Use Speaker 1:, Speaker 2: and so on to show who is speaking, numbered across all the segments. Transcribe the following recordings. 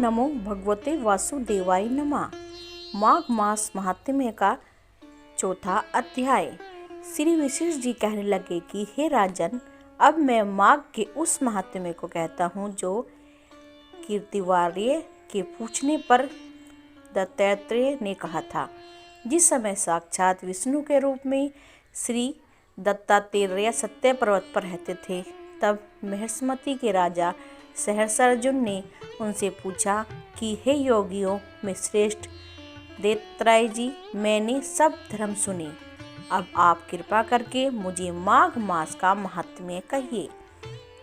Speaker 1: नमो भगवते वासुदेवाय नमः। माघ मास महात्म्य का चौथा अध्याय। श्री वशिष्ठ जी कहने लगे कि हे राजन, अब मैं माघ के उस महात्म्य को कहता हूँ जो कीर्तिवार्य के पूछने पर दत्तात्रेय ने कहा था। जिस समय साक्षात विष्णु के रूप में श्री दत्तात्रेय सत्य पर्वत पर रहते थे, तब महिष्मति के राजा सहस्रार्जुन ने उनसे पूछा कि हे योगियों में श्रेष्ठ दत्तात्रेय जी, मैंने सब धर्म सुने, अब आप कृपा करके मुझे माघ मास का महात्म्य कहिए।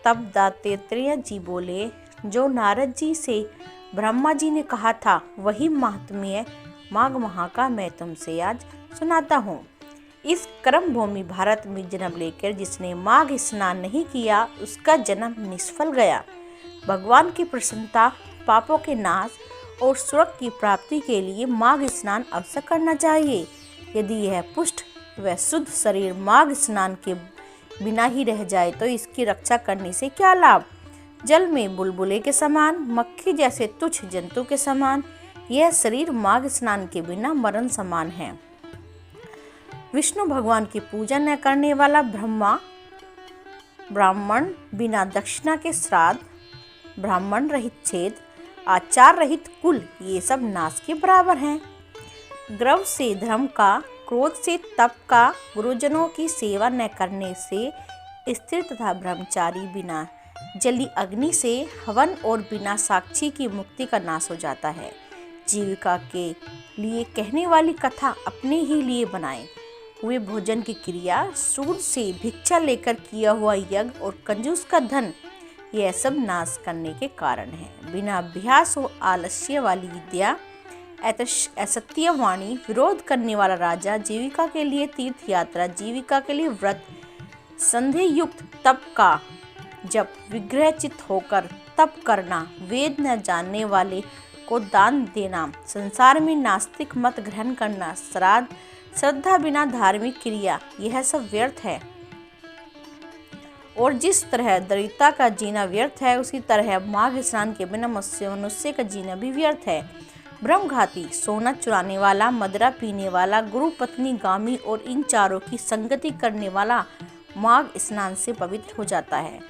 Speaker 1: तब दत्तात्रेय जी बोले, जो नारद जी से ब्रह्मा जी ने कहा था वही महात्म्य माघ माह का मैं तुमसे आज सुनाता हूँ। इस कर्म भूमि भारत में जन्म लेकर जिसने माघ स्नान नहीं किया, उसका जन्म निष्फल गया। भगवान की प्रसन्नता, पापों के नाश और स्वर्ग की प्राप्ति के लिए माघ स्नान अवश्य करना चाहिए। यदि यह पुष्ट व शुद्ध शरीर माघ स्नान के बिना ही रह जाए तो इसकी रक्षा करने से क्या लाभ। जल में बुलबुले के समान, मक्खी जैसे तुच्छ जंतु के समान यह शरीर माघ स्नान के बिना मरण समान है। विष्णु भगवान की पूजा न करने वाला ब्राह्मण बिना दक्षिणा के श्राद्ध, ब्राह्मण रहित छेद, आचार रहित कुल, ये सब नाश के बराबर हैं। गर्व से धर्म का, क्रोध से तप का, गुरुजनों की सेवा न करने से स्त्री तथा ब्रह्मचारी, बिना जली अग्नि से हवन और बिना साक्षी की मुक्ति का नाश हो जाता है। जीविका के लिए कहने वाली कथा अपने ही लिए बनाए हुए भोजन की क्रिया, सूद से भिक्षा लेकर किया हुआ यज्ञ और कंजूस का धन, यह सब नाश करने के कारण है। बिना अभ्यास और आलस्य वाली विद्या, असत्य वाणी, विरोध करने वाला राजा, जीविका के लिए तीर्थ यात्रा, जीविका के लिए व्रत, संदेह युक्त तप का जब विग्रह चित्त होकर तप करना, वेद न जानने वाले को दान देना, संसार में नास्तिक मत ग्रहण करना, श्राद्ध, श्रद्धा बिना धार्मिक क्रिया, यह सब व्यर्थ है। और जिस तरह दरिद्रता का जीना व्यर्थ है, उसी तरह माघ स्नान के बिना मनुष्य का जीना भी व्यर्थ है। ब्रह्मघाती, सोना चुराने वाला, मदिरा पीने वाला, गुरु पत्नी गामी और इन चारों की संगति करने वाला माघ स्नान से पवित्र हो जाता है।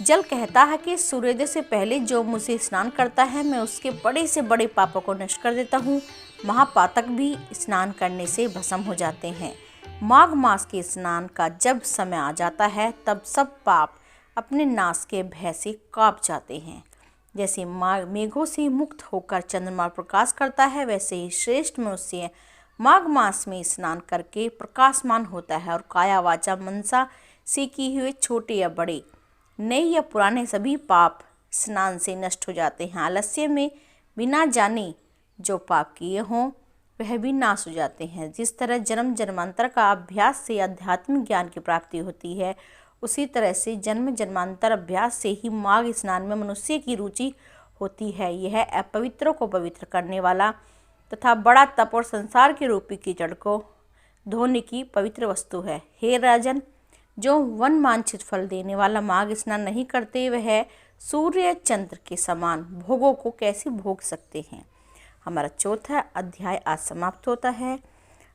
Speaker 1: जल कहता है कि सूर्योदय से पहले जो मुझसे स्नान करता है, मैं उसके बड़े से बड़े पापों को नष्ट कर देता हूँ। महापातक भी स्नान करने से भस्म हो जाते हैं। माघ मास के स्नान का जब समय आ जाता है, तब सब पाप अपने नाश के भय से कांप जाते हैं। जैसे मेघों से मुक्त होकर चंद्रमा प्रकाश करता है, वैसे ही श्रेष्ठ मनुष्य माघ मास में स्नान करके प्रकाशमान होता है और काया वाचा मनसा से किए हुए छोटे या बड़े, नए या पुराने सभी पाप स्नान से नष्ट हो जाते हैं। आलस्य में बिना जाने जो पाप किए हों वह भी नाश हो जाते हैं। जिस तरह जन्म जन्मांतर का अभ्यास से आध्यात्मिक ज्ञान की प्राप्ति होती है, उसी तरह से जन्म जन्मांतर अभ्यास से ही माघ स्नान में मनुष्य की रुचि होती है। यह अपवित्रों को पवित्र करने वाला तथा बड़ा तप और संसार के रूपी कीचड़ को धोने की पवित्र वस्तु है। हे राजन, जो वन वांछित फल देने वाला माघ स्नान नहीं करते, वह सूर्य चंद्र के समान भोगों को कैसे भोग सकते हैं। हमारा चौथा अध्याय आज समाप्त होता है।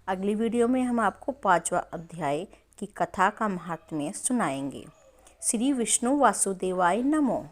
Speaker 1: अगली वीडियो में हम आपको 5वां अध्याय की कथा का महात्म्य सुनाएंगे। श्री विष्णु वासुदेवाय नमो।